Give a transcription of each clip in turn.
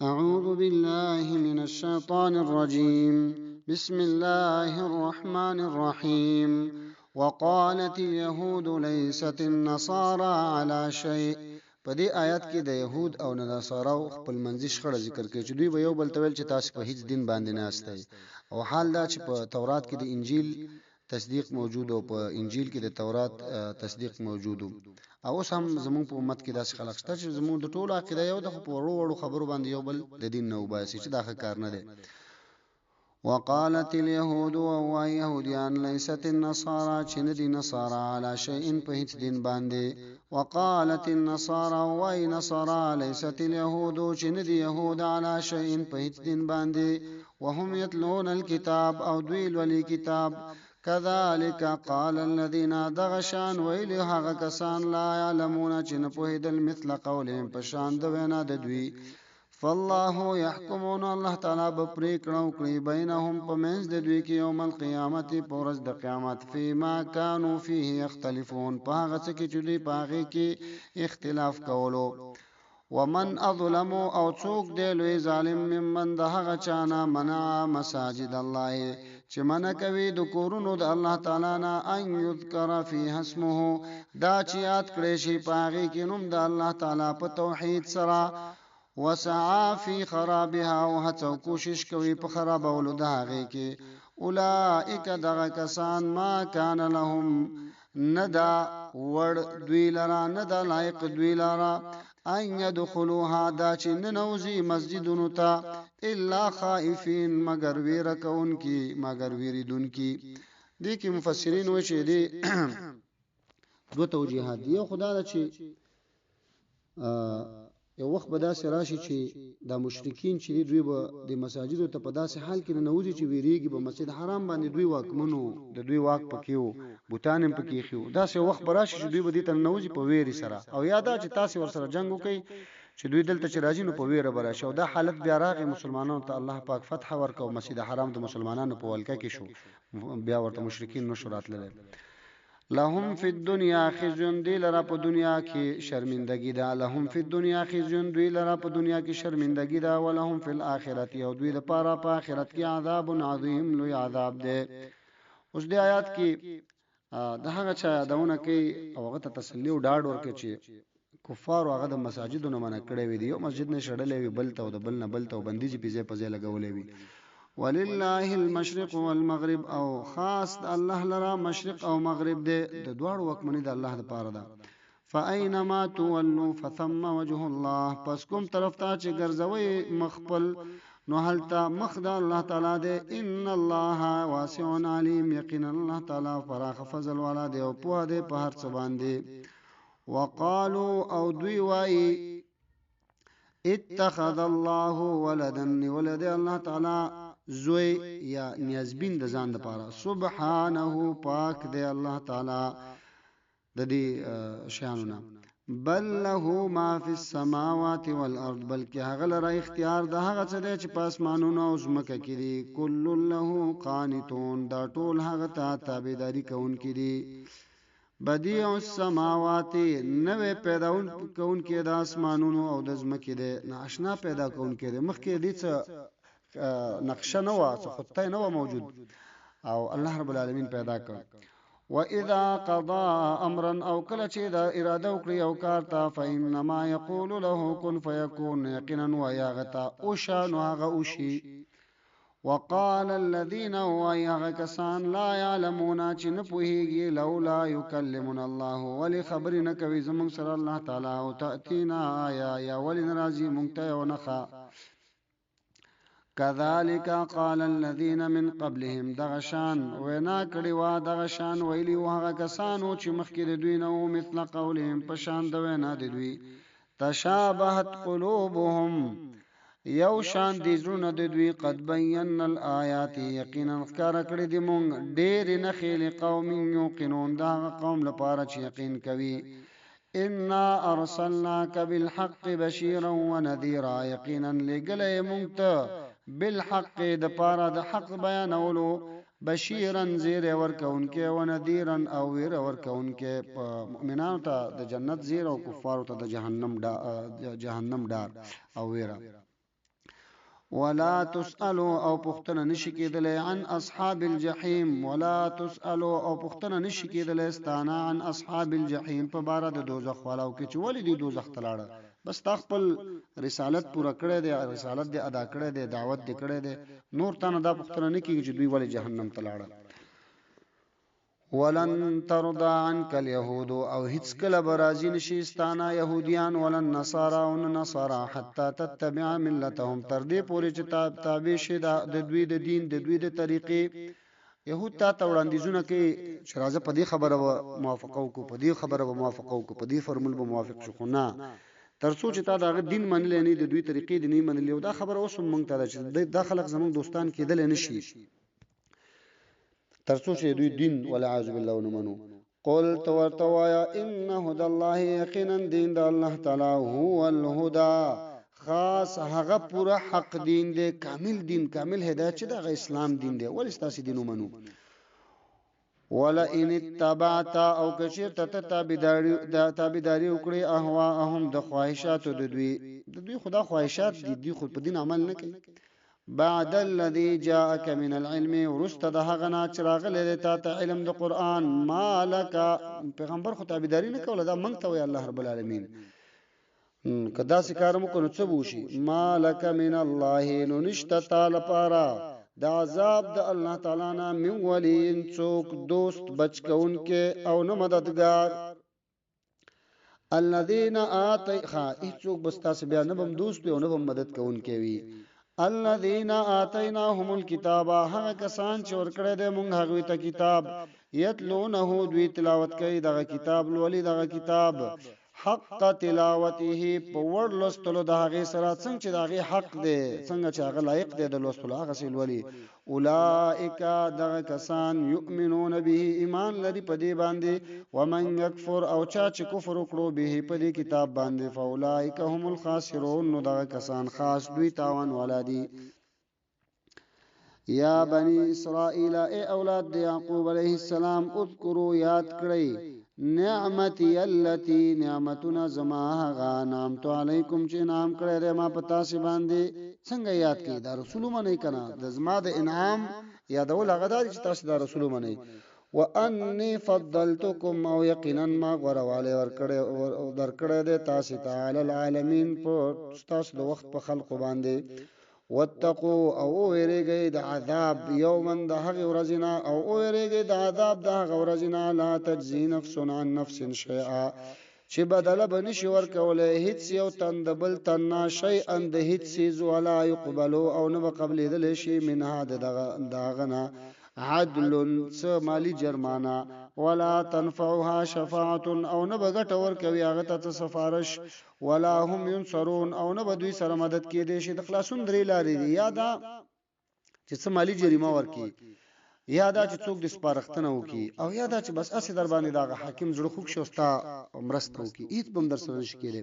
أعوذ بالله من الشيطان الرجيم. بسم الله الرحمن الرحيم. وقالت اليهود ليست النصارى على شيء. په دې آیات کې د يهود او نصارا خپل منځي شخړه ذکر کوي چې دوی به یو بل ته ویل چې تاسو په هیڅ دین باندې نه استئ، او حال دا چې په تورات کې د انجیل تصدیق موجود او په انجیل کې د تورات تصدیق موجود، او اوس هم زموږ په امت کې داسې خلک شته چې زموږ د ټولو عقیده یو د په وړو خبرو باندې یو بل د دین نه وباسي، چې دا ښه کار نه دی. وقالت اليهود ويهوديان ليست النصارى چې نه دي نصارى على شيء په هیڅ دین باندې. وقالت النصارى ونصارى ليست اليهود چې نه دي يهود على شيء په هیڅ دین باندې. وهم يتلون الكتاب او دوی لولي کتاب. كذلك قال الذين دغشان ویل هغه کسان لا يعلمون چې نه پوهیدل مثل قولهم په شان د وینا د دوی. فالله يحكمون الله تعالی به پریکړه وکړي بینهم په منځ د دوی کې یوم القیامت په ورځ د قیامت فيما كانوا فيه يختلفون په هغه څه کې چې دوی په هغه کې اختلاف کولو. ومن اظلم او څوک دی لوی ظالم ممن د هغه چانه منع مساجد الله چې منع کوي د کورونو د الله تعالی نه ان یذکر فیها اسمه دا چې یاد کړي شي په هغه کې نوم د الله تعالی په توحید سره. وسعى في خرابها او هڅو کوشش کوي په خرابولو د هغه کې. اولئک دغه کسان ما کان لهم ندا ور دوی لرا ندا لایق دوی لرا ان يدخلوها دا چې ننوزي مسجدونو ته الا خائفين مگر ویرکون کی مگر ویریدون کی. دي کې مفسرین و چې دي دو توجیهات دي. خدا دا چې یو وخت به داسې راشي چې د مشرکین چې دوی به د مساجدو ته په داسې حال کې ننوځي چې ویریږي به مسجد حرام باندې دوی واکمنو د دوی واک پکې وو بوتان هم پکې خو داسې وخت به راشي چې دوی به دې ته ننوځي په ویری سره، او یادا چې تاسو ورسره جنگ وکړي چې دوی دلته چې راځي نو په ویره به راشي. او دا حالت بیا راغی مسلمانانو ته الله پاک فتح ورکړ، مسجد حرام د مسلمانانو په ولکه کې شو، بیا ورته مشرکین نشو راتلل. لهم فی الدنیا خزي دی لرا په دنیا کې شرمندگی ده. لهم فی الدنیا خزي دی لرا په دنیا کې شرمندگی ده. ولهم فی الاخرته او دوی لپاره په آخرت کې عذاب عظیم لوی عذاب ده. اوس د آیات کې د هغه چا یادونه کوي او هغه ته تسلی او ډاډ ورکړي چې کفار هغه د مساجدو نه منع کړي وي، یو مسجد نه شړلې وي بل ته او د بل نه بل ته بنديجي پیځه پځه لګولې وي. ولله المشرق والمغرب او خاص الله لرا مشرق او مغرب دے د دوړو وکمنی د الله د پاره ده. فاینما تولوا فثم وجه الله پس کوم طرف ته چې ګرځوي مخبل نو هلته مخ د الله تعالی ده. ان الله واسع علیم یقینا الله تعالی فراخ فضل والا ده او په دې په هر څه باندې. وقالو او دوی وای اتخذ الله ولدا ولد الله تعالی زوی یا نیازبین د ځان لپاره. سبحانه پاک دی الله تعالی د دې شانونه. بل له ما فی السماوات والارض بلکې هغه لري اختیار د هغه څه دی چې په اسمانونو او زمکه کې دي. کل له قانتون دا ټول هغه ته تابعداري کوونکي دي. بدیع السماوات نوې پیداون کوونکي د اسمانونو او د زمکه دي، ناشنا پیدا کوونکي دي. مخکې دي څه نقشه نه و څه خطه نه و موجود او الله رب العالمین پیدا کړ. واذا قضى امرا او کله چې دا اراده وکړي او کار ته فانما يقول له كن فيكون یقینا ويغتا او شان هغه او شي. وقال الذين ويغكسان لا يعلمون چې نه پوهیږي لولا يكلمنا الله ولي خبرنا کوي زمون سره الله تعالی او تاتینا یا ولي ناراضي مونږ ته ونخا. كذلك قال الذين من قبلهم دغشان وینا کړي وا دغشان ویلی وهغه کسانو چې مخکې د دوی نو مثل قولهم پشان د وینا د دوی. تشابهت قلوبهم یو شان دي زړونه د دوی. قد بينا الآيات یقینا ښکار کړي دي مونږ ډېر نه خېل قوم یوقنون دا قوم لپاره چې یقین کوي. انا ارسلناك بالحق بشيرا ونذيرا یقینا لګلې مونږ ته بالحق د پاره د حق بیانولو بشیرا زیر ورکونکې و نذیرا او ویر ورکونکې مؤمنانو ته د جنت زیر او کفارو ته د جهنم ډار او ویره. ولا تسألوا او پختنه نشي کېدلې عن اصحاب الجحیم ولا تسألوا او پختنه نشي کېدلې استانا عن اصحاب الجحیم په بار د دوزخ والاو کې چې ولې دی دوزخ تلاړه بس تا خپل رسالت پوره کړې دی رسالت دې ادا کړې دی دعوت دې کړې دی نور تانه دا پختنه نه کیږي چې دوی ولې جهنم تلاړه ولن ترضى عنك اليهود او هیڅ کله برازي نشي استانا يهوديان ولن نصارى او نصارى حتى تتبع ملتهم تر دې پورې چې تابع شي د دوی د دین د دوی د طریقې يهود ته وړاندیزونه کوي چې راځه په دې خبره موافقه وکړو په دې خبره موافقه وکړو په دې فرمول به موافق شو خو نه تر څو چې تا دا دین منل نه د دوی طریقې د نه منل دا خبره اوس مونږ ته چې د خلک زموږ دوستان کېدل نه شي ترڅو چې دوی دین ولا اعوذ بالله ونمنو قل تورتوایا ان هدى الله یقینا دین د الله تعالی هو الهدى خاص هغه پورا حق دین دی کامل دین کامل هدایت چې د اسلام دین دی ول استاسي دین ومنو ولا ان اتبعت او کشر ته تابعداري وکړي اهواهم د خواهشاتو د دوی خدا خواهشات دي خود په دین عمل نه کوي بعد الذي جاءك من العلم ورست ده غنا چراغ لري ته علم د قران مالک پیغمبر خو تابعداري نه کوله دا مونږ ته وي الله رب العالمین کدا سکارم کو نو څه بوشي مالک من الله نو نشته تعالی پارا د عذاب د الله تعالی نه من ولی څوک دوست بچ کون کې او نو مددگار الذين اتيخا څوک بستا بیا نه بم دوست او نه بم مدد کون کې وي الذين آتيناهم الكتاب هغه کسان چې ورکړه دې مونږ هغه ته کتاب یتلونه دوی تلاوت کوي دغه کتاب لولي دغه کتاب حق تلاوته په ور لستلو دغه سره څنګه چې دغه حق دی څنګه چې هغه لایق دی د لستلو هغه سي لولي اولائک دغه کسان یؤمنون به ایمان لري په دې باندې ومن یکفر او چا چې کفر وکړو به په دې کتاب باندې فاولائک هم الخاسرون نو دغه کسان خاص دوی تاوان ولادي یا بنی اسرائیل ای اولاد د یعقوب علیه السلام اذکروا یاد کړئ نعمتي التي نعمتنا زما غا نام تو علیکم چې نام کړی دی ما پتا سی باندې څنګه یاد کړئ دا رسول منی کنا د زما د انعام یادول هغه د چې تاسو د رسول منی واني فضلتكم او یقینا ما غرواله ورکړی دی تاسو تعالی العالمین په تاسو د وخت په خلق باندې واتقوا او ويرګي د عذاب یوما د هغه ورځنا او ويرګي د عذاب د هغه ورځنا لا تجزي نفس عن نفس شيئا چې بدله بنشي ورکوله هیڅ یو تندبل تنا شيئا د هیڅ سيز ولا يقبلوا او نه قبل دل شي منها دغه عدل س مالی جرمانه ولا تنفعها شفاعه او نه بغټ ور کوي هغه ته سفارش ولا هم ينصرون او نه بدوي سره مدد کې دي شي د خلاصون درې لارې دي یادا چې س مالی جریمه ورکی یادا چې څوک د سپارښتنه وکي او یادا چې بس اسې در باندې دا حاکم زړه خوښ شوستا مرسته وکي هیڅ بم در سره نشي کېږي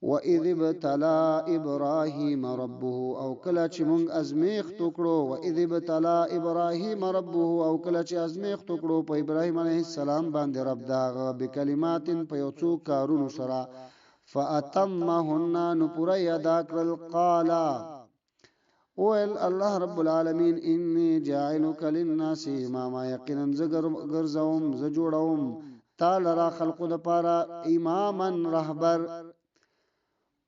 وَإِذِ ابْتَلَى إِبْرَاهِيمَ رَبُّهُ او کله چې مونږ ازمیخت وکړو وَإِذِ ابْتَلَى إِبْرَاهِيمَ رَبُّهُ او کله چې ازمیخت وکړو په ابراهیم علیه السلام باندې رب داغه بکلمات په یو څو کارونو سره فَأَتَمَّهُنَّ نو پوره ادا کړل قال وَإِلَّا اللَّهُ رَبُّ الْعَالَمِينَ إِنِّي جَاعِلُكَ لِلنَّاسِ إِمَامًا یقینا زګرزوم ز جوړوم تعالی را خلق د پاره اماما رهبر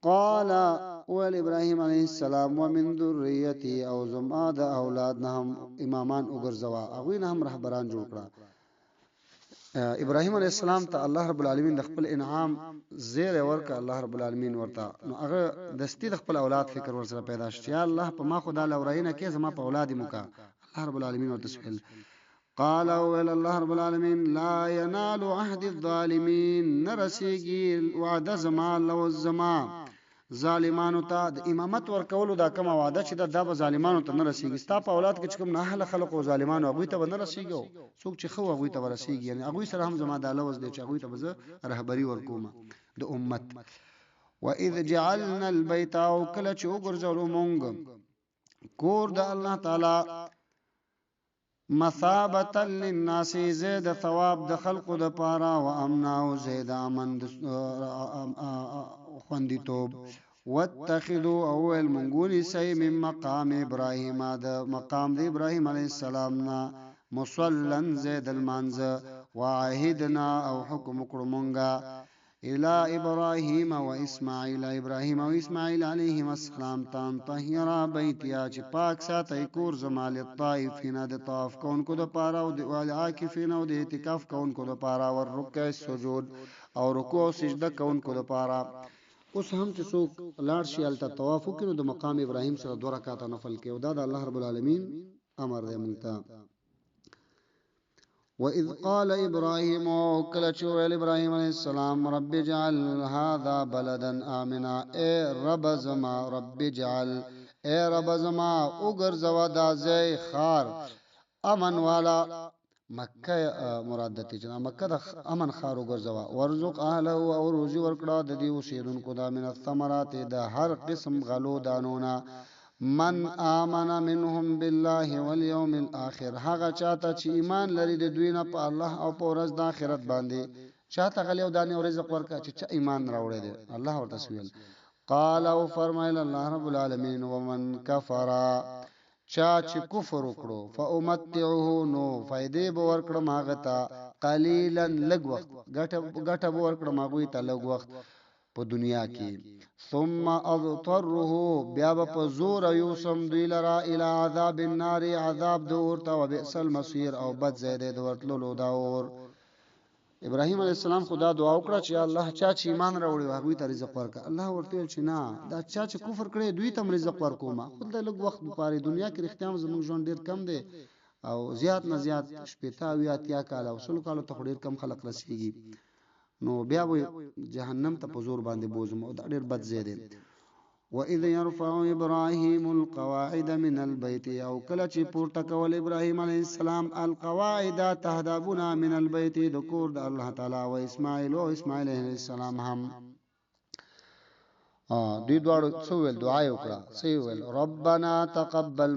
قال اول ابراهيم عليه السلام ومن ذريتي او زما د اولاد نه هم امامان وګرځوا هغه نه هم رهبران جوړ کړه ابراهيم عليه السلام ته الله رب العالمین د خپل انعام زیر ورکه الله رب العالمین ورته نو هغه دستی د خپل اولاد فکر ورسره پیدا شي یا الله په ما خدا لورینه کې زما په اولاد موکا الله رب العالمین ورته سوال قال اول الله رب العالمین لا ينال عهد الظالمين نرسيږي وعده زما لو زما ظالمانو ته د امامت ورکولو دا کوم وعده چې د ظالمانو ته نه رسیږي ستا په اولاد کې کوم نه اهل خلق او ظالمانو هغه ته نه رسیږي څوک چې خو هغه ته ورسیږي یعنی هغه سره هم زما د لوز دی چې هغه ته به رهبری ورکوم د امت واذ جعلنا البيت او کله چې وګرځولو مونږ کور د الله تعالی مثابه للناس زید ثواب د خلق د پاره او امنا او زید امن خوندیتوب واتخذوا اول منګونی سي من مقام ابراهیم د مقام د ابراهیم علیه السلام نا مصلن زید المانز وعهدنا او حکم کړمونګه الى ابراهیم و اسماعیل ابراهیم او اسماعیل علیهم السلام تان طهرا بیتیا چې پاک ساتي کور زمال الطائفین د طواف کوونکو د پاره او د عاکفین او د اعتکاف کوونکو د پاره او رکوع سجود او رکوع او سجده کوونکو د پاره. اوس هم چې څوک لاړ شي الته طواف وکړي د مقام ابراهیم سره 2 رکعات نفل کوي او دا د الله رب العالمین امر دی مونږ ته. وَإِذْ قَالَ إِبْرَاهِيمُ كَلَّ وَيْلِ إِبْرَاهِيمَ عَلَيْهِ السَّلَامُ رَبِّ اجْعَلْ هَذَا بَلَدًا آمِنًا اے رب زما رب اجعل اے رب زما وګرځوا دا ځای خار امن والا مکه مراد ته چې مکه د امن خار وګرځوا ورزق اهله او روزي ورکړه د دې اوسیدونکو د من الثمرات د هر قسم غلو دانونه من آمن منهم بالله واليوم الاخر هغه چاته چې ایمان لري د دوی نه په الله او په ورځ د آخرت باندې چاته غلیو دانه او رزق ورکا چې ایمان راوړي دي الله ورته سویل. قال او فرمایل الله رب العالمین ومن کفر چا چې کفر وکړو فامتعه نو فائدې به ورکړم هغه ته قلیلا لږ وخت ګټه به ورکړم هغه ته لږ وخت په دنیا کې ثم اضطره بیا په زور یوسم دوی لرا الى عذاب النار عذاب دور ته وبئس المصير او بد زیاده د ورتلو دا اور. ابراهيم عليه السلام خدا دعا وکړه چې الله چا چې ایمان راوړي هغه ته رزق ورکړه. الله ورته چې نه دا چا چې کفر کړي دوی ته رزق ورکوما خود د لږ وخت لپاره دنیا کې اختیام زموږ ژوند ډیر کم دی او زیات نه زیات شپږ او یا کال او سل کال ته ډیر کم خلق رسیږي نو بیا به جهنم ته په زور باندې بوزم او دا ډیر بد زیاده. وَإِذْ يَرْفَعُ إِبْرَاهِيمُ الْقَوَاعِدَ مِنَ الْبَيْتِ او کله چې پورته کول ابراهيم عليه السلام القواعد تهذابنا من البيت د کور د الله تعالی او اسماعیل عليه السلام هم دوی دواړو څو ویل دعا وکړه څو ویل ربنا تقبل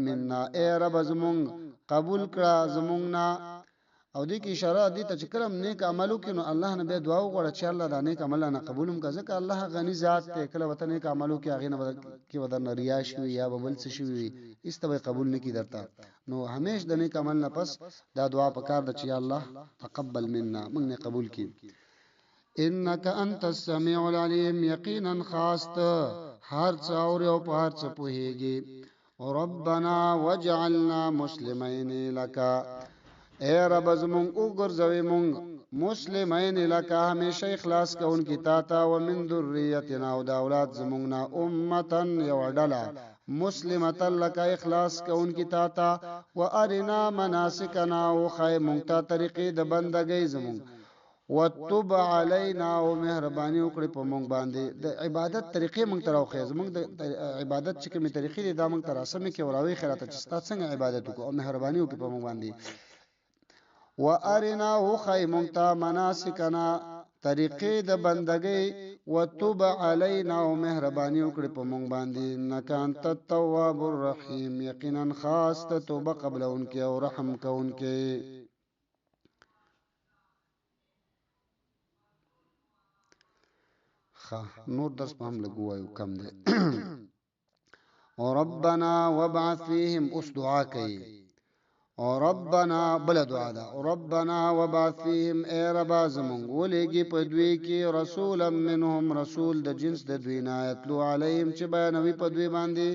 منا اے رب زمونږ قبول کړه زمونږ او دې کې اشاره دي ته چې کلم نیک عملو کې نو الله نه به دعا وغوړه چې الله دا نیک عمل نه قبولم کا ځکه الله غني ذات ته کله وته نیک عملو کې هغه نه کې ودر ریا شوی یا بل څه شوی استوي قبول نکي درته نو همیش د نیک عمل نه پس دا دعا پکار د چې الله تقبل منا موږ نه قبول کړي. انك انت السميع العليم یقینا خاص هر څه اور او په هر څه پوهیږي. ربنا وجعلنا مسلمين لك اے رب زمون او ګرځوي مونږ مسلمین لکه همیشه اخلاص کوونکی تا ته ومن ذریتنا او د اولاد زمونږ نه امتن یو ډله مسلمه لکه اخلاص کوونکی تا ته وارنا مناسکنا او خای مونږ ته طریقې د بندګۍ زمونږ وتب علینا او مهرباني وکړي په مونږ باندې د عبادت طریقې مونږ ته راوخې زمونږ د عبادت چې کومې طریقې دي دا مونږ ته راسمې کې وراوي خیرات چې ستاسو څنګه عبادت وکړو او مهرباني وکړي په مونږ باندې وارنا خی مونږ مناسکنا طریقې د بندګۍ وتوب علینا او مهرباني وکړي په مونږ باندې انک انت التواب الرحیم یقینا خاص ته توبه قبلونکې او رحم کوونکې. نور درس په هم لګوایو کم دی. ربنا وابعث فيهم اس دعا کوي او ربنا بل دعا ده ربنا وبعث فيهم اے رب زمون ولېږي په دوی کې رسولا منهم رسول د جنس د دوی نه یتلو علیهم چې بیانوي په دوی باندې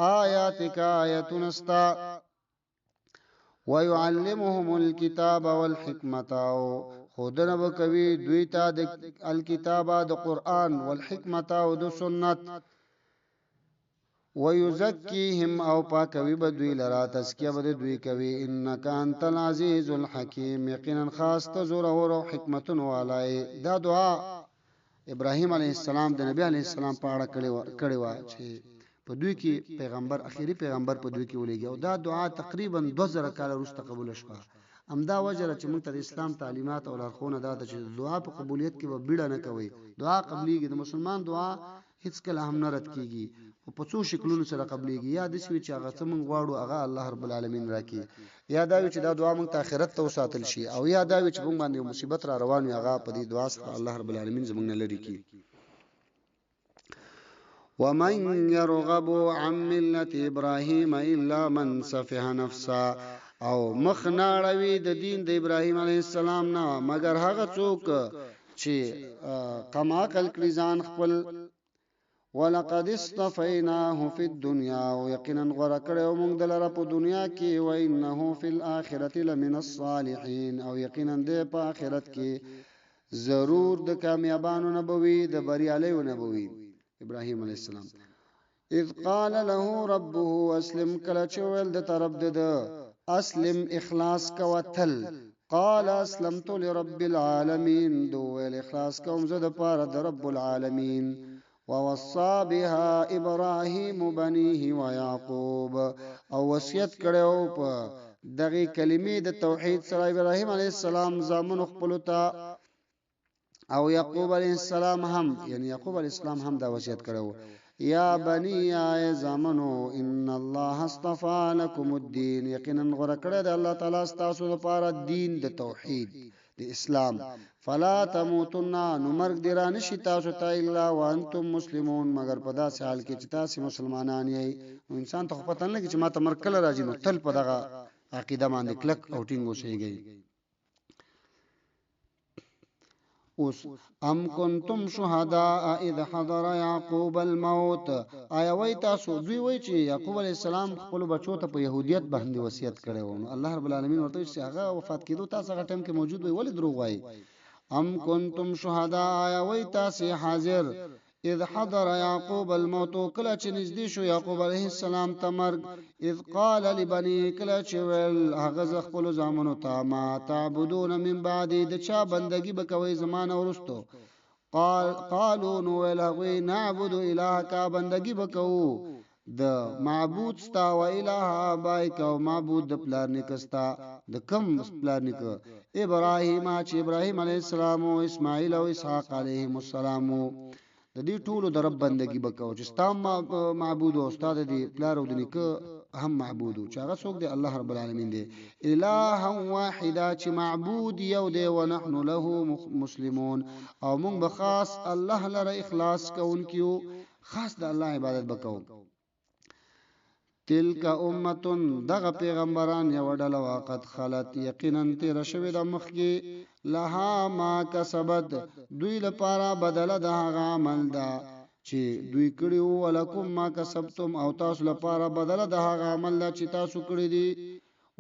آیاتک آیاتنستا ويعلمهم الكتاب والحکمت او خودنه وکوي دوی ته د الکتاب د قران والحکمت او د سنت ويزكيهم او پاکوي بدوی لرا تزکیه بد دوی کوي انک انت العزیز الحکیم یقینا خاص ته زور او حکمتون والای. دا دعا ابراهیم علیه السلام د نبی علیه السلام په اړه کړي و چې په دوی کې پیغمبر اخیری پیغمبر په دوی کې ولېږي او دا دعا تقریبا 2000 کال وروسته قبول شوه. امدا وجه چې موږ ته اسلام تعلیمات او لارښوونه دا چې دعا په قبولیت کې به بیړه نه کوي. دعا قبليږي د مسلمان دعا هیڅ کله هم نه رد کیږي او په څو شکلونو سره قبليږي. یا د شوی چې هغه څه موږ غواړو هغه الله رب العالمین راکړي یا دا چې دا دعا موږ ته آخرت ته وساتل شي او یا دا چې موږ باندې مصیبت را روان وي هغه په دې دعا سره الله رب العالمین زموږ نه لري کی. ومن يرغب عن ملة ابراهيم الا من سفه نفسا او مخ ناړوي د دین د ابراهيم عليه السلام نه مگر هغه څوک چې کما عقل کړي ځان خپل ولقد اصطفيناه في الدنيا ويقينا غره کړو موږ دلته په دنیا کې و انه في الاخره لمن الصالحين او یقینا د په آخرت کې ضرور د کامیابانو نبوي د بریالیو نبوي ابراهيم عليه السلام اذ قال له ربه اسلم کله چې ول د طرف د اسلم اخلاص کوتل قال اسلمت لرب العالمين دو الاخلاص کوم زه د پاره د رب العالمین ووصى بها ابراهيم بنيه ويعقوب او وصیت کړو په دغه کلمې د توحید سره ابراهيم عليه السلام زامن خپل ته او یعقوب علیہ السلام هم یعنی یعقوب علیہ السلام هم دا وصیت کړو یا بنی یا زامنو ان الله اصطفى لكم الدين یقینا غره کړی د الله تعالی تاسو لپاره دین د توحید د اسلام فلا تموتن نو مرګ درانه شي تاسو ته الا وانتم مسلمون مگر په داسې حال کې چې تاسو مسلمانان یې انسان ته پته نه لګي چې ما ته مرګ کله راځي نو تل په دغه عقیده باندې کلک او ټینګ اوسېږي اوس ام کنتم شهداء اذ حضر يعقوب الموت آیا وای تاسو دوی وای چې یعقوب علی السلام خپل بچو ته په يهودیت باندې وصیت کړو نو الله رب العالمین ورته چې هغه وفات کېدو تاسو هغه ټیم کې موجود وي ولې دروغ وای ام کنتم شهداء آیا وای تاسو حاضر اذ حضر يعقوب الموت کله چې نږدې شو یعقوب علیه السلام ته مرګ اذ قال لبني کله چې ول هغه خپل زامنو ته ما تعبدون من بعد د چا بندگی بکوي زمانه ورستو قالوا نو الهوی نعبد الهک بندگی بکو د معبود ستا و اله ابائک او معبود د پلار نکستا د کم پلار نک ابراهیم چې ابراهیم علیه السلام او اسماعیل او اسحاق علیهم السلام د دې ټولو د رب بندگی وکاو چې ستام معبود او استاد دي پلار او د نیکه هم معبود چې هغه څوک دی الله رب العالمین دی الہ واحده چې معبود یو دی او نحن له مسلمون او موږ به خاص الله لره اخلاص کوونکیو خاص د الله عبادت وکاو تلک امه دغه پیغمبران یو ډله وقت خلت یقینا تیر شوی د مخکی لها ما کسبت دوی لپاره بدله د هغه عمل دا چې دوی کړیو ولکم ما کسبتم او تاسو لپاره بدله د هغه عمل دا چې تاسو کړی دي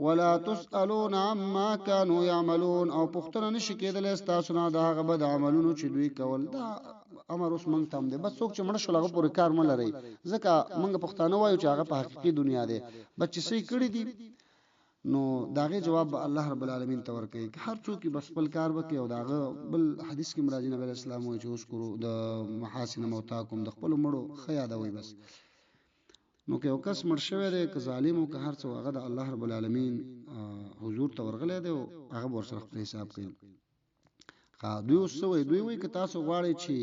ولا تسالون عما كانوا يعملون او پښتنه نشي کېدل تاسو نه د هغه بد عملونو چې دوی کول دا امر اوس مونږ تم دي بس څوک چې مړ شو هغه پورې کار مل لري ځکه مونږ پښتانه وایو چې هغه په حقيقي دنیا دی بچي سې کړی دي نو داغه جواب الله رب العالمین تور کوي هر څوک بس خپل کار وکي او داغه بل حدیث کې مراد نبی اسلام وایي چې اوس کړو د محاسن موتاکم د خپل مړو خیا دا وایي بس نو که یو کس مړ شوی دی که ظالم او که هر څه هغه د الله رب العالمین حضور ته ورغلی دی او هغه ورسره خپل حساب کوي دوی وسوي دوی وایي که تاسو غواړئ چې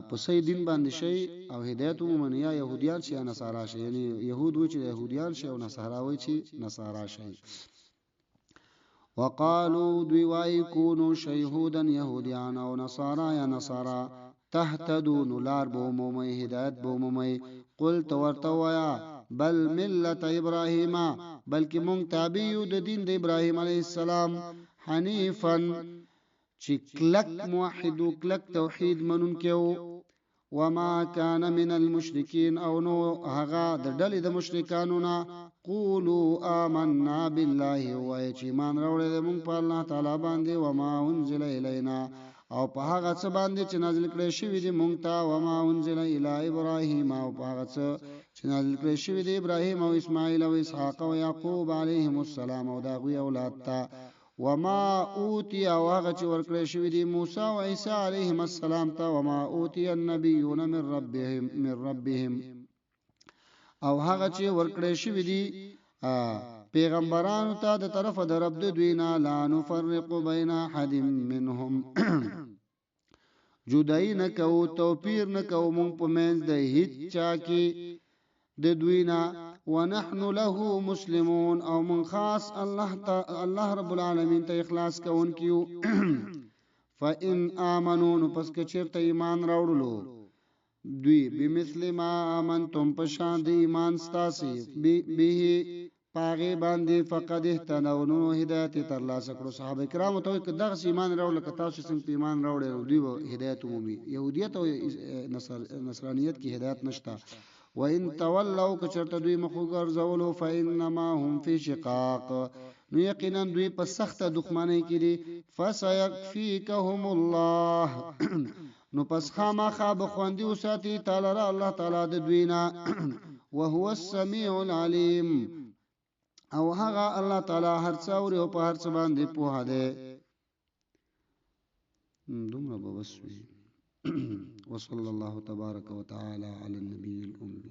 په صحیح دین باندې شي او هدایت ومني یا يهوديان شي یا نصارا شي یعنی يهود وایي چې يهوديان شي او نصارا وایي چې نصارا شي وقالوا دوی وایي كونوا شهودا يهوديان او نصارا یا نصارا تهتدوا نلار بومومي هدایت بومومي قل تورتویا بل ملت ابراهیم بلکې مونږ تابع یو د دین د ابراهیم علیه السلام حنیفا چې کلک موحد او کلک توحید منونکو وما كان من المشركين او نو هغه د ډلې د مشرکانو نه قولوا آمنا بالله و چې ایمان راوړل موږ په الله تعالی باندې وما انزل الینا او په هغه څه باندې چې نازل کړی شوی دی مونږ ته وما انزل الی ابراهیم او په هغه څه چې نازل کړی شوی دی ابراهیم او اسماعیل او اسحاق او یعقوب علیهم السلام او داغوی اولاد ته وما اوتی او هغه چې ورکړی شوی دی موسی او عیسی علیهم السلام ته وما اوتی النبیون من ربهم او هغه چې ورکړی شوی دی پیغمبرانو ته د طرفه د رب د دوی نه لا نفرق بین احد منهم جدای نه کو توپیر نه کو مونږ په منځ د هیڅ چا کې د دوی نه ونحن له مسلمون او من خاص الله رب العالمین ته اخلاص کوونکیو فإن آمنوا پس که چیرته ایمان راوړلو دوی بمثل ما آمنتم پشان د ایمان ستاسي به پاغه باندې فقد اهتدوا نو هدایت ترلاسه کړو. صحابه کرامو ته که دغه ایمان راوړل که تاسو څنګه په ایمان راوړل دوی هدایت عمومي. يهودیت او نصرانیت کې هدایت نشته. وان تولوا کچرته دوی مخ ګرځولو فانما هم فی شقاق نو یقینا دوی په سخته دښمنۍ کې دي. فسيكفيكهم الله نو پس خامخا بخوندي وساتي تعالی الله تعالی د دوینا وهو السميع العليم او هغه الله تعالی هر څه اوري او په هر څه باندې پوهه ده. دومره به وسوي. وصلى الله تبارك وتعالى على النبي الأمي.